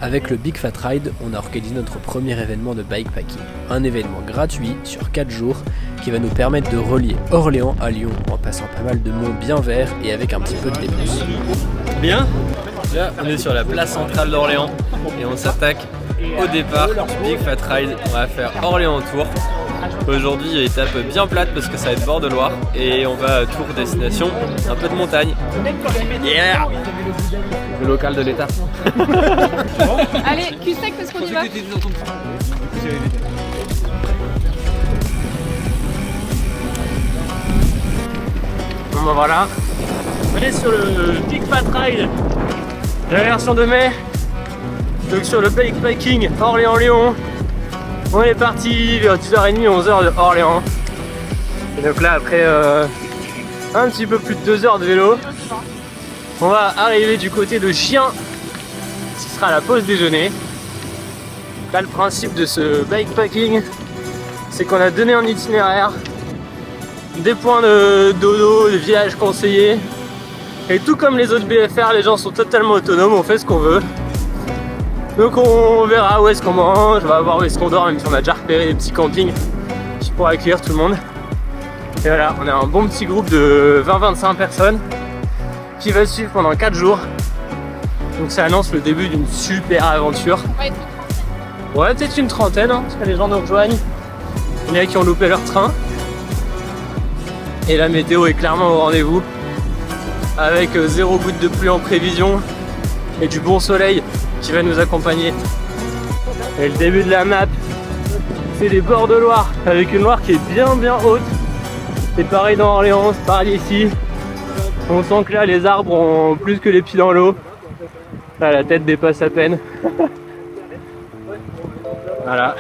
Avec le Big Fat Ride, on a organisé notre premier événement de bikepacking. Un événement gratuit sur 4 jours qui va nous permettre de relier Orléans à Lyon en passant pas mal de monts bien verts et avec un petit peu de dépense. Bien. Là, on est sur la place centrale d'Orléans et on s'attaque au départ du Big Fat Ride. On va faire Orléans-Tours. Aujourd'hui, étape bien plate parce que ça va être bord de Loire et on va à Tours destination, un peu de montagne. Yeah! Le local de l'État. Allez, cul sec parce qu'on y va. Bon bah voilà, on est sur le Big Fat Ride de la version de mai. Donc sur le bikepacking Orléans-Lyon. On est parti vers 10h30, 11h de Orléans. Et donc là après un petit peu plus de 2 heures de vélo, on va arriver du côté de Chien, ce qui sera la pause déjeuner. Là le principe de ce bikepacking, c'est qu'on a donné un itinéraire, des points de dodo, des villages conseillés. Et tout comme les autres BFR, les gens sont totalement autonomes, on fait ce qu'on veut. Donc on verra où est-ce qu'on mange, on va voir où est-ce qu'on dort, même si on a déjà repéré des petits campings qui pourraient accueillir tout le monde. Et voilà, on a un bon petit groupe de 20-25 personnes qui va suivre pendant 4 jours. Donc ça annonce le début d'une super aventure. Ouais, peut-être une trentaine, hein, parce que les gens nous rejoignent. Il y en a qui ont loupé leur train. Et la météo est clairement au rendez-vous. Avec 0 goutte de pluie en prévision et du bon soleil qui va nous accompagner. Et le début de la map, c'est les bords de Loire, avec une Loire qui est bien haute. C'est pareil dans Orléans, c'est pareil ici. On sent que là les arbres ont plus que les pieds dans l'eau. Là la tête dépasse à peine. Voilà.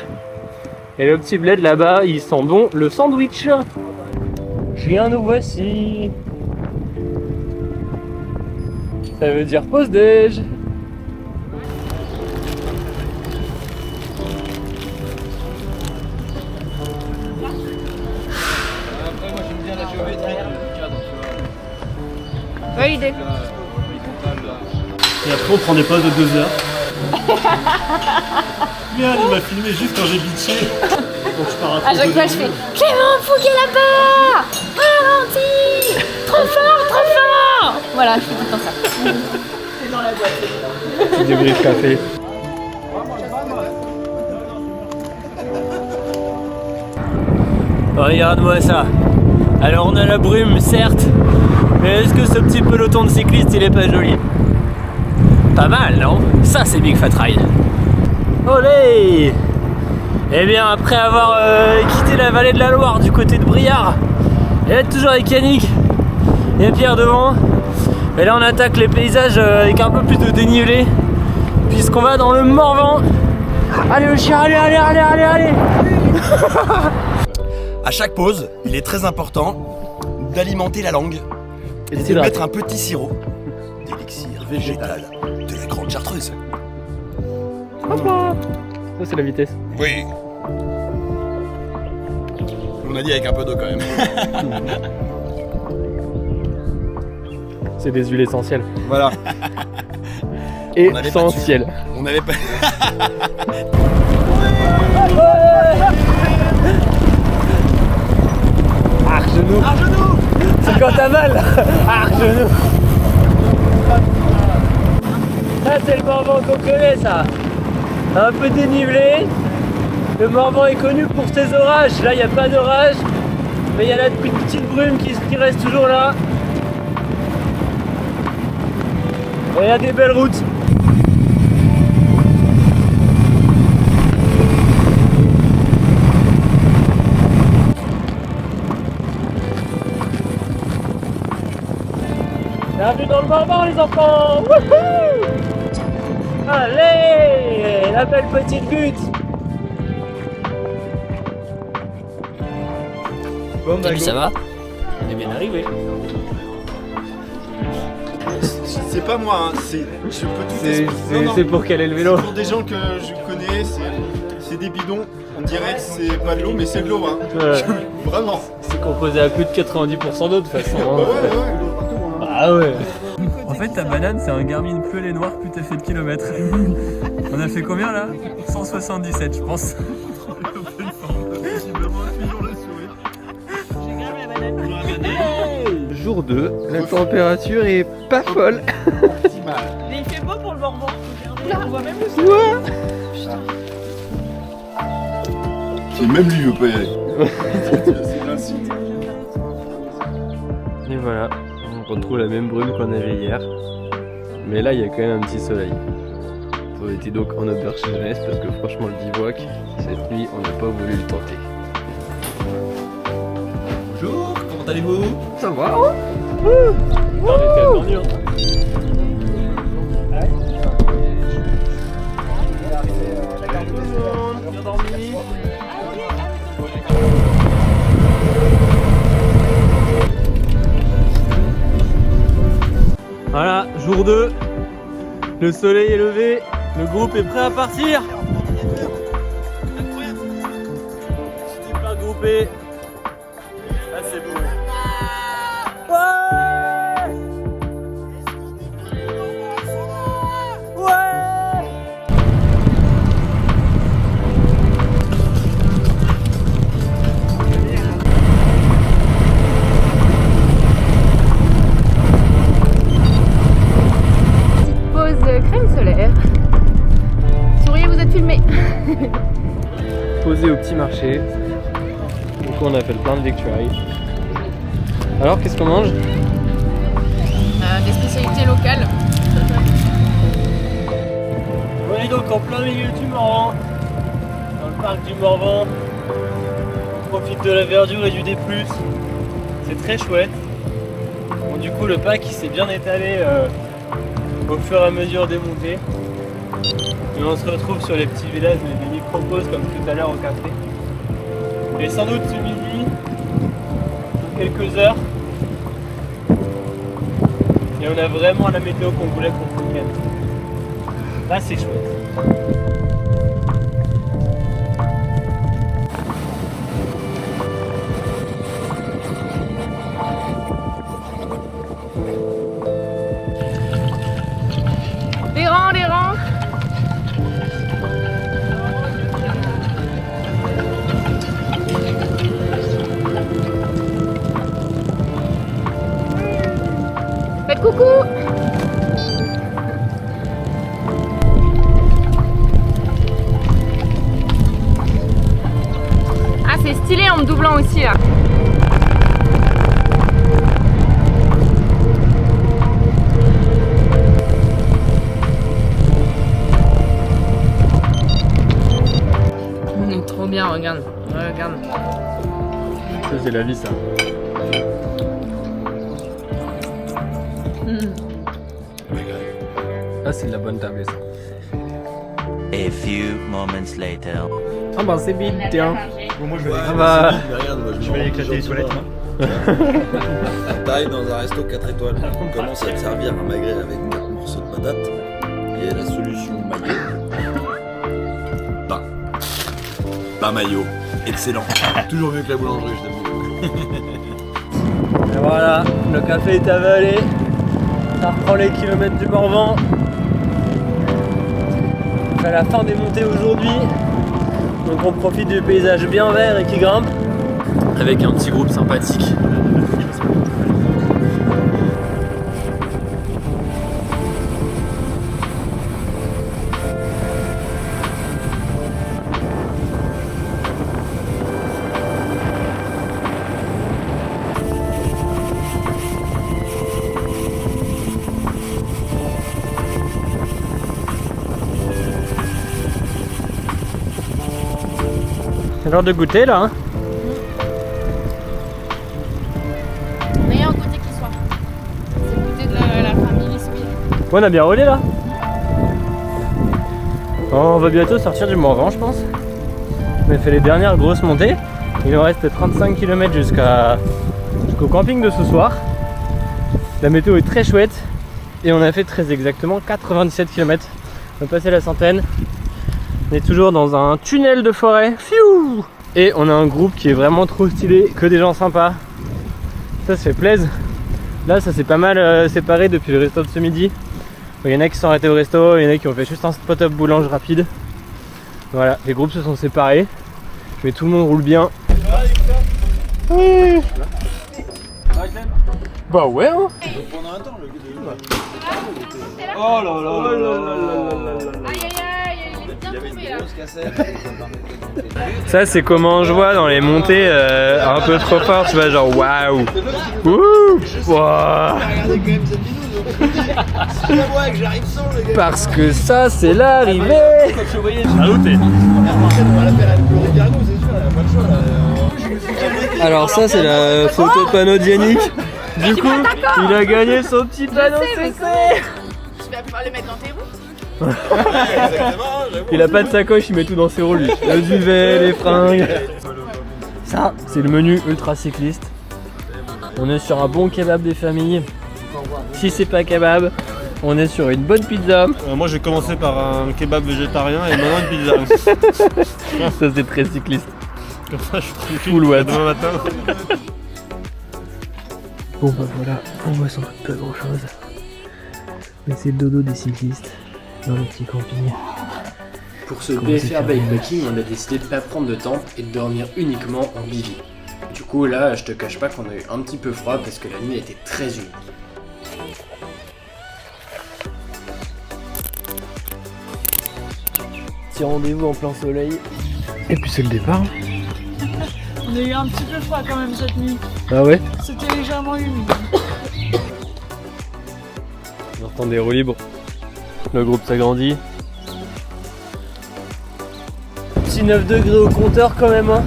Et le petit bled là-bas, il sent bon le sandwich. Chien, nous voici. Ça veut dire pause déj. Validé. Et après on prend des pauses de 2 heures. Bien, il m'a filmé juste quand j'ai bitché. Donc je pars À chaque fois je fais Clément Fouquet là-bas, ralenti, trop fort. Voilà, je fais tout le temps ça. Petit débrief café. Regarde-moi ça. Alors on a la brume certes, mais est-ce que ce petit peloton de cyclistes il est pas joli? Pas mal, non? Ça c'est Big Fat Ride. Olé! Eh bien après avoir quitté la vallée de la Loire du côté de Briard, il y a toujours avec Yannick et Pierre devant. Et là on attaque les paysages avec un peu plus de dénivelé, puisqu'on va dans le Morvan. Allez le chien, allez. À chaque pause, il est très important d'alimenter la langue et de mettre un petit sirop d'élixir végétal de la Grande Chartreuse. Ça c'est la vitesse. Oui. On a dit avec un peu d'eau quand même. C'est des huiles essentielles. Voilà. Essentielles. On avait pas. Genou. C'est quand t'as mal. Genou. Ça c'est le Morvan qu'on connaît ça. Un peu dénivelé. Le Morvan est connu pour ses orages. Là il n'y a pas d'orage. Mais il y a la petite brume qui reste toujours là. Et il y a des belles routes. Bienvenue dans le Morvan les enfants. Wouhou! Allez, la belle petite butte. Bon bah Ça va? on est bien arrivé. C'est pas moi, hein, je peux tout expliquer. C'est pour quel est le vélo? C'est pour des gens que je connais, c'est des bidons. On dirait que c'est pas de l'eau, mais c'est de l'eau. Hein. Ouais. Vraiment. C'est composé à plus de 90% d'eau de toute façon. Ouais, l'eau partout. Hein. Ah ouais. En fait, ta banane, c'est un Garmin, plus elle est noire, plus t'as fait de kilomètres. On a fait combien là? 177, je pense. Jour 2, la température est pas folle. Mais il fait beau pour le Morvan. On voit même le soleil. Si même lui veut pas y aller. C'est l'insulte. Et voilà, on retrouve la même brume qu'on avait hier. Mais là, il y a quand même un petit soleil. On était donc en auberge jeunesse parce que franchement, le bivouac, cette nuit, on n'a pas voulu le tenter. Bonjour, comment allez-vous? Ça va? On était attendu, hein. Voilà, jour 2, le soleil est levé, le groupe est prêt à partir. Super groupé. Ah, c'est beau. Ouais! Ouais! Pause crème solaire. Souriez, vous êtes filmé. Posé au petit marché. Du coup, on a fait le plein de victuailles. Alors, qu'est-ce qu'on mange? Des spécialités locales. On est donc en plein milieu du Morvan, dans le parc du Morvan. On profite de la verdure et du D+. C'est très chouette. Bon, du coup, le pack il s'est bien étalé au fur et à mesure des montées. Et on se retrouve sur les petits villages, des micro-pauses comme tout à l'heure au café. Et sans doute ce midi, dans quelques heures. Et on a vraiment la météo qu'on voulait pour ce week-end. Là, c'est chouette. Les rangs, les rangs. Faites coucou. Ah, c'est stylé en me doublant aussi là. Trop bien, regarde. Regarde. Ça, c'est la vie, ça. Ah, c'est de la bonne table, ça. A few moments later. Ah bah c'est vite, tiens. Bon, moi je vais aller, Ah bah... je vais aller éclater les toilettes. Taille dans un resto 4 étoiles. On commence à te servir un magret avec 4 morceaux de patates. Et la solution maillot. Pas maillot. Excellent. Toujours mieux que la boulangerie, je t'avoue. Et voilà, le café est avalé. Ça reprend les kilomètres du Morvan. On fait la fin des montées aujourd'hui. Donc on profite du paysage bien vert et qui grimpe. Avec un petit groupe sympathique. C'est l'heure de goûter là, hein. Meilleur goûter qui soit. C'est le goûter de la famille Spiel. On a bien roulé là. On va bientôt sortir du Morvan, je pense. On a fait les dernières grosses montées. Il nous reste 35 km jusqu'au camping de ce soir. La météo est très chouette et on a fait très exactement 97 km. On a passé la centaine. On est toujours dans un tunnel de forêt. Fiou! Et on a un groupe qui est vraiment trop stylé, que des gens sympas. Ça se fait plaisir. Là ça s'est pas mal séparé depuis le resto de ce midi. Il y en a qui sont arrêtés au resto, il y en a qui ont fait juste un spot-up boulange rapide. Voilà, les groupes se sont séparés. Mais tout le monde roule bien. Oui. Bah ouais hein. Pendant un temps, le Oh là là là là là là. Aïe aïe aïe, il est bien tombé là. Ça c'est comment je vois dans les montées un peu trop fort, tu vois, genre waouh. Ouh. Wow. Parce que ça c'est l'arrivée. Alors ça c'est la photo panneau d'Yannick. Du coup il a gagné son petit panneau CC. Tu vas pouvoir le mettre dans tes roues. Il a pas de sacoche, il met tout dans ses roues lui. Le duvet, les fringues. Ça c'est le menu ultra cycliste. On est sur un bon kebab des familles. Si c'est pas kebab, on est sur une bonne pizza. Moi j'ai commencé par un kebab végétarien et maintenant une pizza. Ça c'est très cycliste. Comme ça je suis Full watt. demain matin. Bon bah voilà, on voit sans doute pas grand chose. Mais c'est le dodo des cyclistes dans le petit camping. Pour ce BFR Bikepacking, on a décidé de pas prendre de tente et de dormir uniquement en bivy. Du coup là, je te cache pas qu'on a eu un petit peu froid parce que la nuit était très humide. Petit rendez-vous en plein soleil. Et puis c'est le départ. On a eu un petit peu froid quand même cette nuit. Ah ouais? C'était légèrement humide. On entend des roues libres. Le groupe s'agrandit. Petit 9 degrés au compteur quand même hein.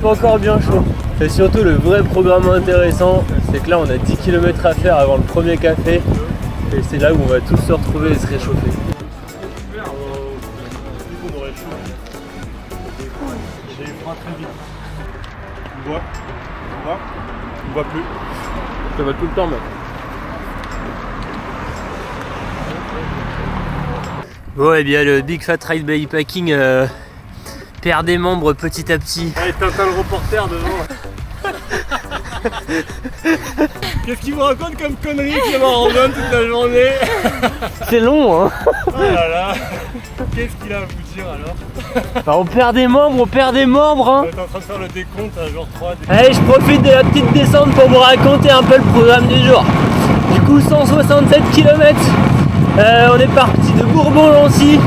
Pas encore bien chaud. Et surtout le vrai programme intéressant, c'est que là on a 10 km à faire avant le premier café. Et c'est là où on va tous se retrouver et se réchauffer. J'ai froid très vite. On boit. On boit plus. Ça va tout le temps même. Bon et bien le Big Fat Ride Bikepacking perd des membres petit à petit. Allez, Tintin le reporter devant. Qu'est-ce qu'il vous raconte comme connerie qui va en randonne toute la journée? C'est long hein. Oh là là. Qu'est-ce qu'il a à vous dire alors? Bah, on perd des membres hein. On est en train de faire le décompte à genre 3. Allez, je profite de la petite descente pour vous raconter un peu le programme du jour. Du coup 167 km. On est parti de Bourbon-Lancy.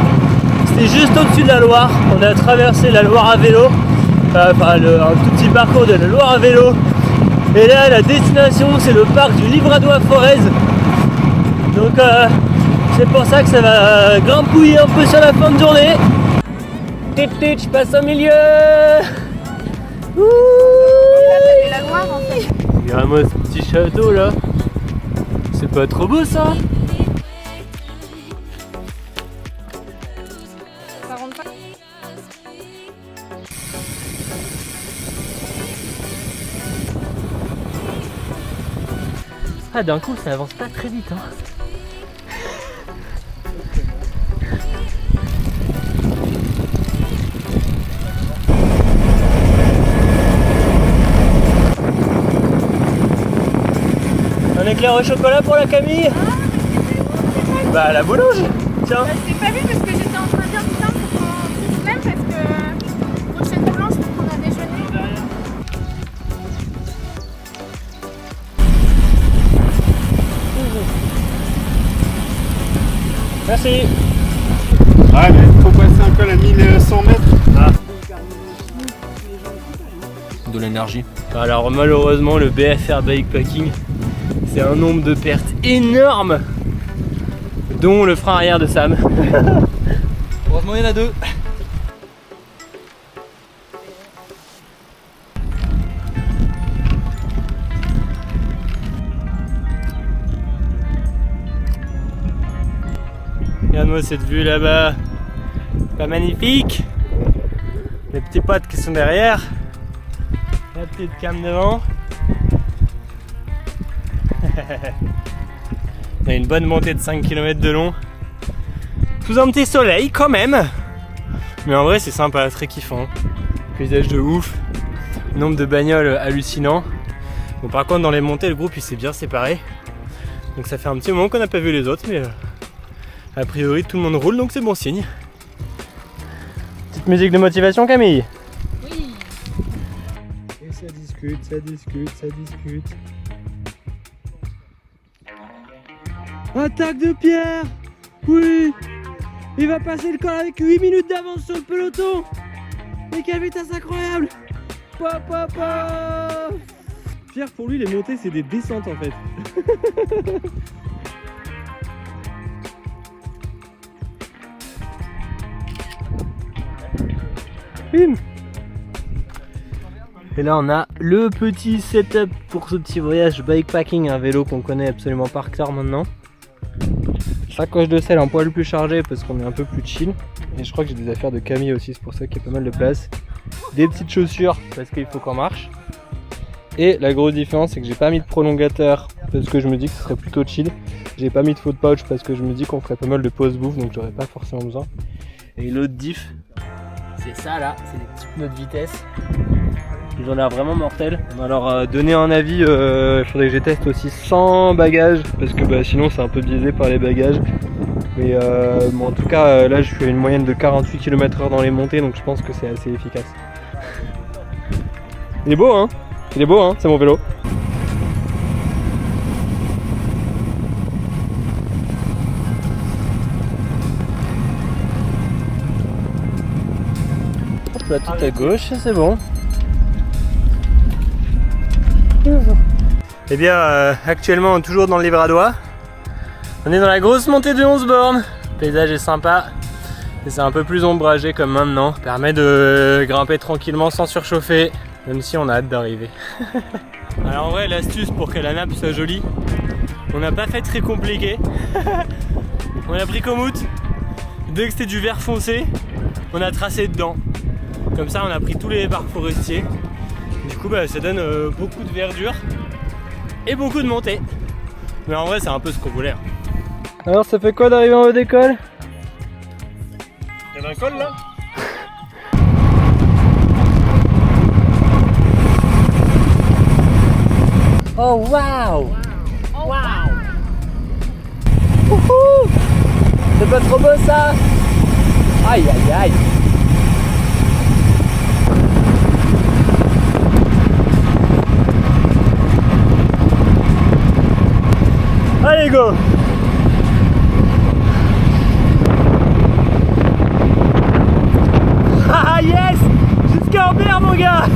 C'était juste au-dessus de la Loire. On a traversé la Loire à vélo. Un tout petit parcours de la Loire à vélo. Et là la destination c'est le parc du Livradois-Forez. Donc c'est pour ça que ça va grimpouiller un peu sur la fin de journée. Je passe au milieu. Et la Loire en fait. Regarde-moi ce petit château là. C'est pas trop beau ça? Ça rentre pas. Ah d'un coup ça avance pas très vite hein. Un éclair au chocolat pour la Camille? Bah à la boulange. Tiens. Je t'ai pas vu parce que j'étais en train de dire putain faut qu'on se lève parce que prochaine blanche faut qu'on a déjeuné. Merci. Ouais, mais faut passer un col à 1100 mètres. De l'énergie. Alors malheureusement le BFR Bikepacking c'est un nombre de pertes énorme, dont le frein arrière de Sam. Heureusement il y en a deux. Regarde-moi cette vue là-bas, pas magnifique. Les petits potes qui sont derrière, la petite cam devant. On a une bonne montée de 5 km de long, sous un petit soleil quand même, mais en vrai c'est sympa, très kiffant. Paysage de ouf, nombre de bagnoles hallucinant. Bon, par contre, dans les montées, le groupe il s'est bien séparé. Donc ça fait un petit moment qu'on n'a pas vu les autres, mais a priori tout le monde roule, donc c'est bon signe. Petite musique de motivation, Camille. Oui. Et ça discute, ça discute, ça discute. Attaque de Pierre. Oui. Il va passer le col avec 8 minutes d'avance sur le peloton. Et quelle vitesse incroyable. Pop, pop, pop. Pierre, pour lui, les montées, c'est des descentes en fait. Bim. Et là, on a le petit setup pour ce petit voyage bikepacking, un vélo qu'on connaît absolument par cœur maintenant. Sacoche de sel un poil plus chargée parce qu'on est un peu plus chill. Et je crois que j'ai des affaires de Camille aussi, c'est pour ça qu'il y a pas mal de place. Des petites chaussures parce qu'il faut qu'on marche. Et la grosse différence, c'est que j'ai pas mis de prolongateur parce que je me dis que ce serait plutôt chill. J'ai pas mis de faux de pouch parce que je me dis qu'on ferait pas mal de pause bouffe, donc j'aurais pas forcément besoin. Et l'autre diff, c'est ça là, c'est des petites pneus de vitesse. Ils ont l'air vraiment mortels. On va leur donner un avis, il faudrait que je teste aussi sans bagages parce que sinon c'est un peu biaisé par les bagages. Mais bon, en tout cas là je suis à une moyenne de 48 km/h dans les montées, donc je pense que c'est assez efficace. Il est beau hein. Il est beau hein, c'est mon vélo. Hop là, tout à gauche, c'est bon. Et bien actuellement toujours dans le Livradois. On est dans la grosse montée de 11 bornes. Le paysage est sympa. Et c'est un peu plus ombragé comme maintenant. Ça permet de grimper tranquillement sans surchauffer. Même si on a hâte d'arriver. Alors en vrai l'astuce pour que la nappe soit jolie, on n'a pas fait très compliqué. On a pris Komoot. Dès que c'était du vert foncé, on a tracé dedans. Comme ça on a pris tous les parcs forestiers. Du coup ça donne beaucoup de verdure et beaucoup de montée. Mais en vrai c'est un peu ce qu'on voulait. Alors ça fait quoi d'arriver en haut d'école? Il y a un col là? Oh waouh! Waouh. Wouhou! C'est pas trop beau ça? Aïe aïe aïe! Allez go! Ah yes! Jusqu'à Ambert mon gars!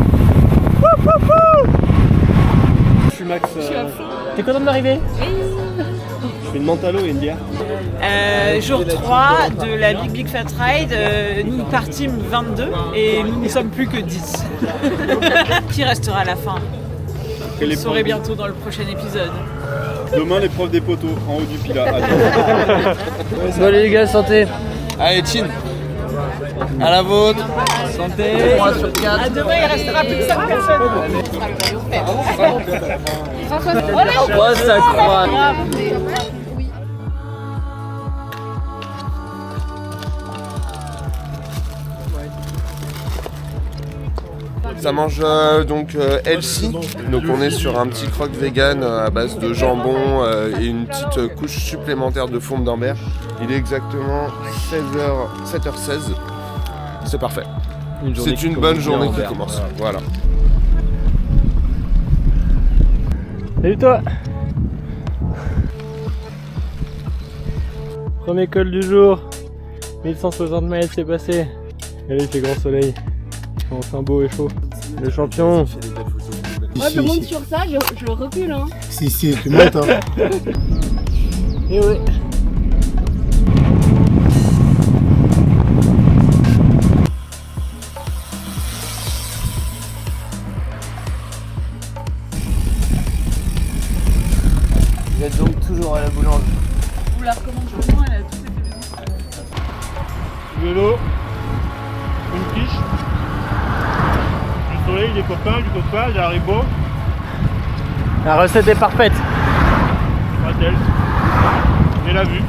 Wouh, wouh, wouh! Je suis Max. T'es content d'arriver? Je fais une mentalo et une bière. Jour 3 de la Big Fat Ride, nous partîmes 22 et nous ne sommes plus que 10. Qui restera à la fin? Vous le saurez bientôt dans le prochain épisode. Demain, l'épreuve des poteaux en haut du Pilat. Salut les gars, santé! Allez, Chin. À la vôtre. Santé! 3 sur 4. À demain, il restera plus que 5 personnes. Oh ça croit! Ça mange donc healthy, donc on est sur un petit croque vegan à base de jambon et une petite couche supplémentaire de fonte d'Ambert. Il est exactement 7h16, c'est parfait. C'est une bonne journée qui commence, voilà. Salut toi! Premier col du jour, 1160 mètres c'est passé. Et là il fait grand soleil, enfin beau et chaud. Le champion! Moi je monte sur ça, je recule hein. Si, tu montes hein. Et ouais! Vous êtes donc toujours à la boulangerie. On vous la recommande chaudement, elle a tous les éléments. Vélo, une quiche, du soleil, des copains, du coca, des haribots, La recette est parfaite! Ratel et la vue.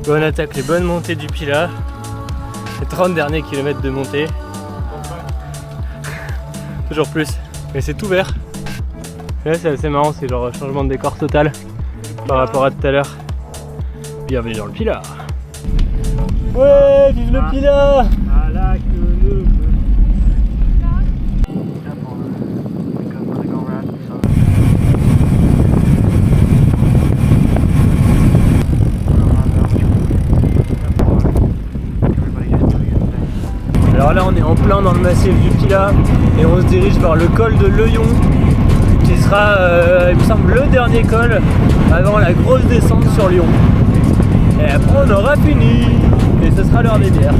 Bon, on attaque les bonnes montées du Pilat. Les 30 derniers kilomètres de montée. Toujours plus. Mais c'est tout vert. Et là c'est assez marrant, c'est genre changement de décor total par rapport à tout à l'heure. Bienvenue dans le Pilat. Ouais, vive le Pilat! Alors là on est en plein dans le massif du Pilat et on se dirige vers le col de Leuillon qui sera, il me semble, le dernier col avant la grosse descente sur Lyon. Et après on aura fini et ce sera l'heure des bières.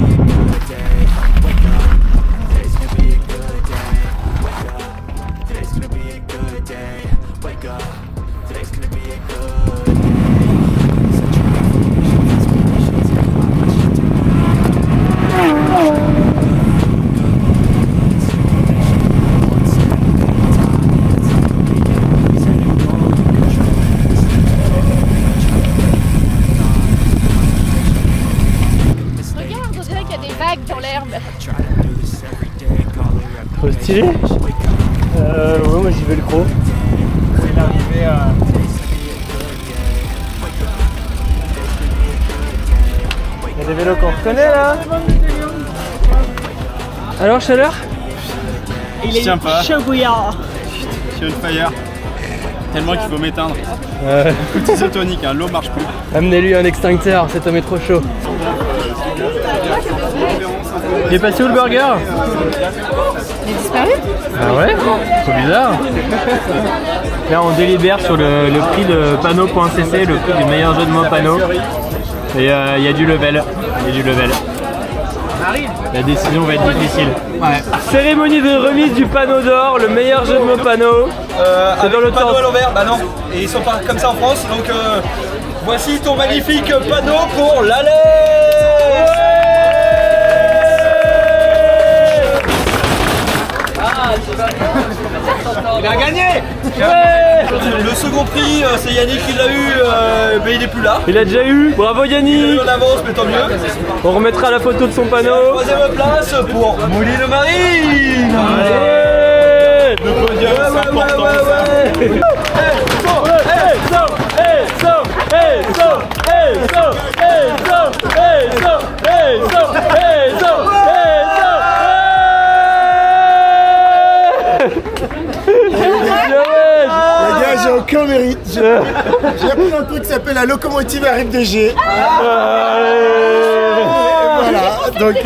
Dans l'herbe. Trop stylé. Ouais, moi j'y vais le croc. C'est l'arrivée à... Il y a des vélos qu'on reconnaît là. Alors chaleur? Il est chaud bouillard. Je suis on fire. Tellement qu'il faut m'éteindre. Coup isotonique, l'eau marche plus. Amenez-lui un extincteur, cet homme est trop chaud. Il est passé où le burger? Il est disparu? Ah ouais? Trop bizarre. Là on délibère sur le prix de Pano.cc, le prix du meilleur jeu de mots Pano. Et il y a du level. La décision va être difficile. Ouais. Cérémonie de remise du panneau d'or, le meilleur jeu de mots Pano. C'est dans le panneau à l'envers, bah non. Et ils sont pas comme ça en France, donc voici ton magnifique panneau pour l'Alès. Il a gagné. Le second prix, c'est Yannick qui l'a eu, mais il est plus là. Il a déjà eu, bravo Yannick. Il a eu en avance, mais tant mieux. On remettra la photo de son panneau. Troisième place pour Mouly le Marine. Allez. Le podium, c'est important Les gars, j'ai aucun mérite. J'ai appris un truc qui s'appelle la locomotive arrive DG. Voilà, donc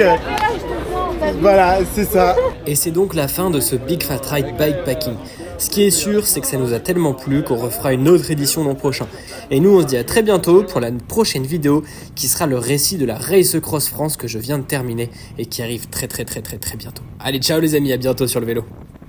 voilà, c'est ça. Et c'est donc la fin de ce Big Fat Ride Bikepacking. Ce qui est sûr, c'est que ça nous a tellement plu qu'on refera une autre édition l'an prochain. Et nous, on se dit à très bientôt pour la prochaine vidéo qui sera le récit de la Race Cross France que je viens de terminer et qui arrive très bientôt. Allez, ciao les amis, à bientôt sur le vélo.